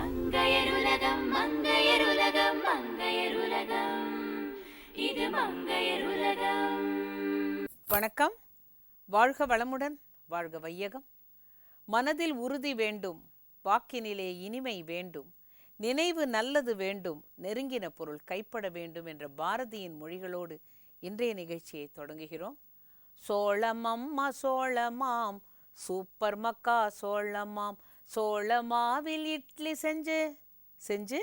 மங்கையருலகம் மங்கையருலகம் மங்கையருலகம் இது மங்கையருலகம். வணக்கம். வாழ்க வளமுடன், வாழ்க வையகம். மனதில் உறுதி வேண்டும், வாக்கினிலே இனிமை வேண்டும், நினைவு நல்லது வேண்டும், நெருங்கின பொருள் கைப்பட வேண்டும் என்ற பாரதியின் மொழிகளோடு இன்றைய நிகழ்ச்சியை தொடங்குகிறோம். சோளமம்மா சோளமாம், சூப்பர் மக்கா சோளமாம், சோளமாவில் இட்லி செஞ்சு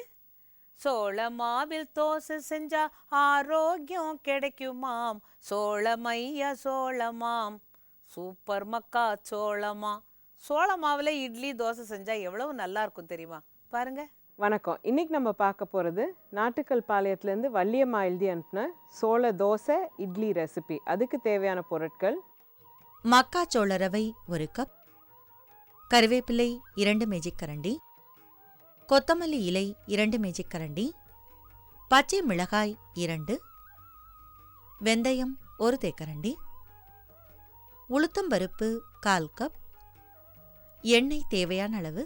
சோளமாவில் தோசை செஞ்சா ஆரோக்கியம் கிடைக்குமாம், சோளமையா சோளமாம், சூப்பர் மக்கா சோளமா. சோளமாவில் இட்லி தோசை செஞ்சா எவ்வளவு நல்லா இருக்கும் தெரியுமா? பாருங்க. வணக்கம். இன்னைக்கு நம்ம பார்க்க போகிறது நாட்டுக்கல் பாளையத்துலேருந்து வள்ளியம்மா எழுதி அனுப்பின சோள தோசை இட்லி ரெசிபி. அதுக்கு தேவையான பொருட்கள்: மக்காச்சோள ரவை 1 கப், கருவேப்பிலை 2 மேஜிக்கரண்டி, கொத்தமல்லி இலை 2 மேஜிக்கரண்டி, பச்சை மிளகாய் 2, வெந்தயம் 1 தேக்கரண்டி, உளுத்தம்பருப்பு 1/4 கப், எண்ணெய் தேவையான அளவு,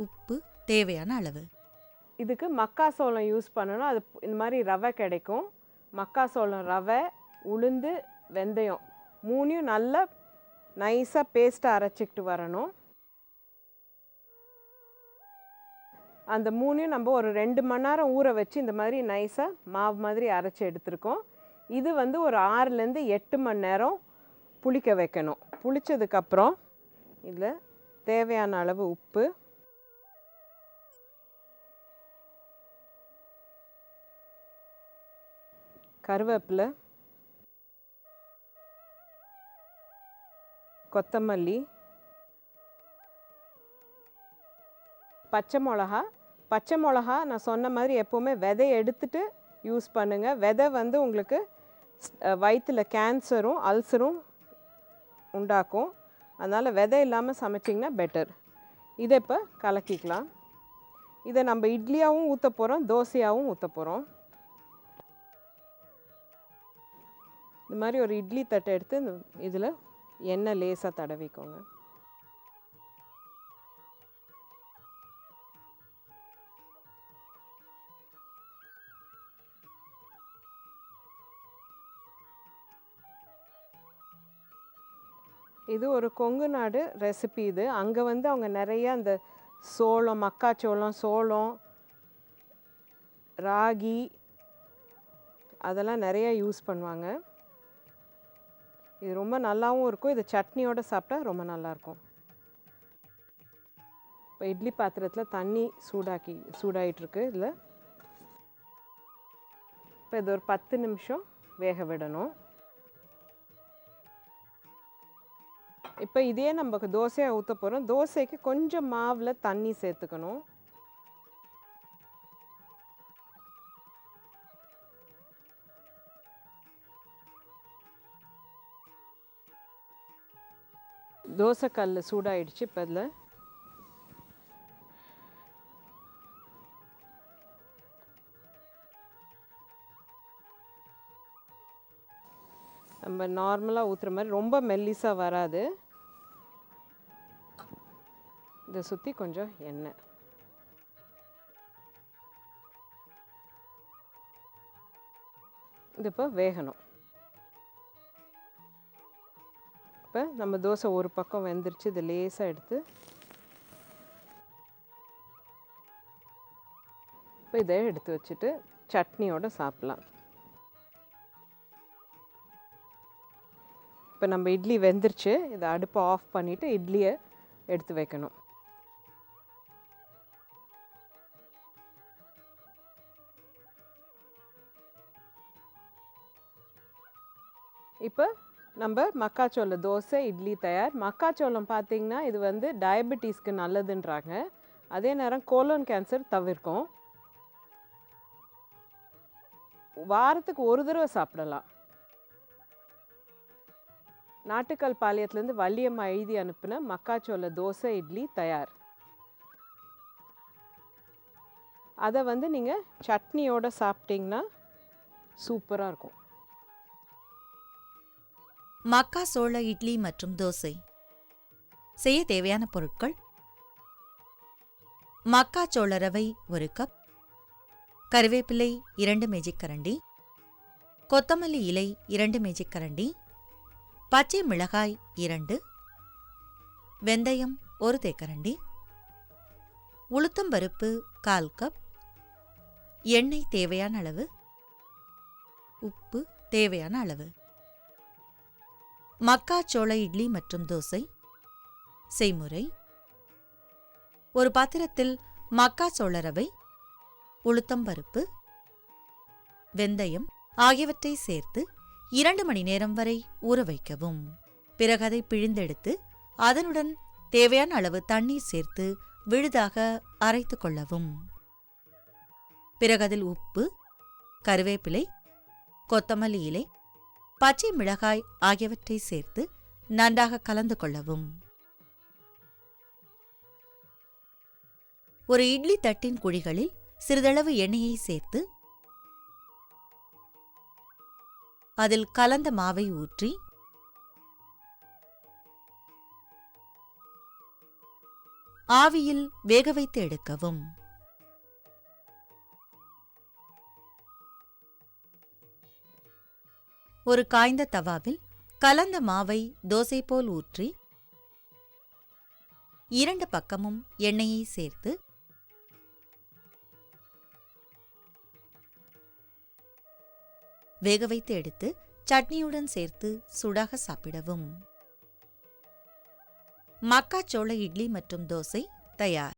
உப்பு தேவையான அளவு. இதுக்கு மக்காசோளம் யூஸ் பண்ணணும். அது இந்த மாதிரி ரவை கிடைக்கும். மக்காசோளம் ரவை, உளுந்து, வெந்தயம் 3யும் நல்லா நைஸாக பேஸ்ட்டாக அரைச்சிக்கிட்டு வரணும். அந்த 3யும் நம்ம ஒரு 2 மணி நேரம் ஊற வச்சு இந்த மாதிரி நைஸாக மாவு மாதிரி அரைச்சி எடுத்துருக்கோம். இது ஒரு 6லேருந்து 8 மணி நேரம் புளிக்க வைக்கணும். புளித்ததுக்கப்புறம் இதில் தேவையான அளவு உப்பு, கருவேப்பிலை, கொத்தமல்லி, பச்சை மிளகா நான் சொன்ன மாதிரி எப்போவுமே விதையை எடுத்துட்டு யூஸ் பண்ணுங்கள். விதை உங்களுக்கு வயிற்றில் கேன்சரும் அல்சரும் உண்டாக்கும். அதனால் விதை இல்லாமல் சமைச்சிங்கன்னா பெட்டர். இதை இப்போ கலக்கிக்கலாம். இதை நம்ம இட்லியாகவும் ஊற்ற போகிறோம், தோசையாகவும் ஊற்ற போகிறோம். இந்த மாதிரி ஒரு இட்லி தட்டை எடுத்து இதில் எண்ணெய் லேசாக தடவிக்கோங்க. இது ஒரு கொங்கு நாடு ரெசிபி. இது அங்கே அவங்க நிறைய அந்த சோளம், மக்காச்சோளம், சோளம், ராகி அதெல்லாம் நிறையா யூஸ் பண்ணுவாங்க. இது ரொம்ப நல்லாவும் இருக்கும். இது சட்னியோடு சாப்பிட்டா ரொம்ப நல்லாயிருக்கும். இப்போ இட்லி பாத்திரத்தில் தண்ணி சூடாகிட்டுருக்கு. இதில் இப்போ இது ஒரு 10 நிமிஷம் வேக விடணும். இப்போ இதே நமக்கு தோசையாக ஊற்ற போகிறோம். தோசைக்கு கொஞ்சம் மாவில் தண்ணி சேர்த்துக்கணும். தோசைக்கல் சூடாயிடுச்சு. இப்போ இதில் நம்ம நார்மலாக ஊற்றுற மாதிரி ரொம்ப மெல்லிசாக வராது. இதை சுற்றி கொஞ்சம் எண்ணெய். இது இப்போ வேகணும். இப்போ நம்ம தோசை ஒரு பக்கம் வெந்துருச்சு. இது லேசாக எடுத்து இப்போ இதை எடுத்து வச்சுட்டு சட்னியோடு சாப்பிட்லாம். இப்போ நம்ம இட்லி வெந்துருச்சு. இதை அடுப்பை ஆஃப் பண்ணிவிட்டு இட்லியை எடுத்து வைக்கணும். இப்போ நம்ம மக்காச்சோள தோசை இட்லி தயார். மக்காச்சோளம் பார்த்திங்கன்னா இது டயபெட்டிஸ்க்கு நல்லதுன்றாங்க. அதே நேரம் கோலன் கேன்சர் தவிர்க்கும். வாரத்துக்கு ஒரு தடவை சாப்பிடலாம். நாட்டுக்கல் பாளையத்துலேருந்து வள்ளியம்மா எழுதி அனுப்பின மக்காச்சோள தோசை இட்லி தயார். அதை நீங்கள் சட்னியோடு சாப்பிட்டிங்கன்னா சூப்பராக இருக்கும். மக்காச்சோள இட்லி மற்றும் தோசை செய்ய தேவையான பொருட்கள்: மக்காச்சோள ரவை 1 கப், கறிவேப்பிலை 2 மேஜிக்கரண்டி, கொத்தமல்லி இலை 2 மேஜிக்கரண்டி, பச்சை மிளகாய் 2, வெந்தயம் 1 தேக்கரண்டி, உளுத்தம்பருப்பு 1/4 கப், எண்ணெய் தேவையான அளவு, உப்பு தேவையான அளவு. மக்காச்சோள இட்லி மற்றும் தோசை செய்முறை: ஒரு பாத்திரத்தில் மக்காச்சோள ரவை, உளுத்தம்பருப்பு, வெந்தயம் ஆகியவற்றை சேர்த்து 2 மணி நேரம் வரை ஊற வைக்கவும். பிறகு அதை பிழிந்தெடுத்து அதனுடன் தேவையான அளவு தண்ணீர் சேர்த்து விழுதாக அரைத்து கொள்ளவும். பிறகு அதில் உப்பு, கறிவேப்பிலை, கொத்தமல்லி இலை, பச்சை மிளகாய் ஆகியவற்றை சேர்த்து நன்றாக கலந்து கொள்ளவும். ஒரு இட்லி தட்டின் குழிகளில் சிறிதளவு எண்ணெயை சேர்த்து அதில் கலந்த மாவை ஊற்றி ஆவியில் வேக வைத்து எடுக்கவும். ஒரு காய்ந்த தவாவில் கலந்த மாவை தோசை போல் ஊற்றி 2 பக்கமும் எண்ணெயை சேர்த்து வேக வைத்து எடுத்து சட்னியுடன் சேர்த்து சூடாக சாப்பிடவும். மக்காச்சோள இட்லி மற்றும் தோசை தயார்.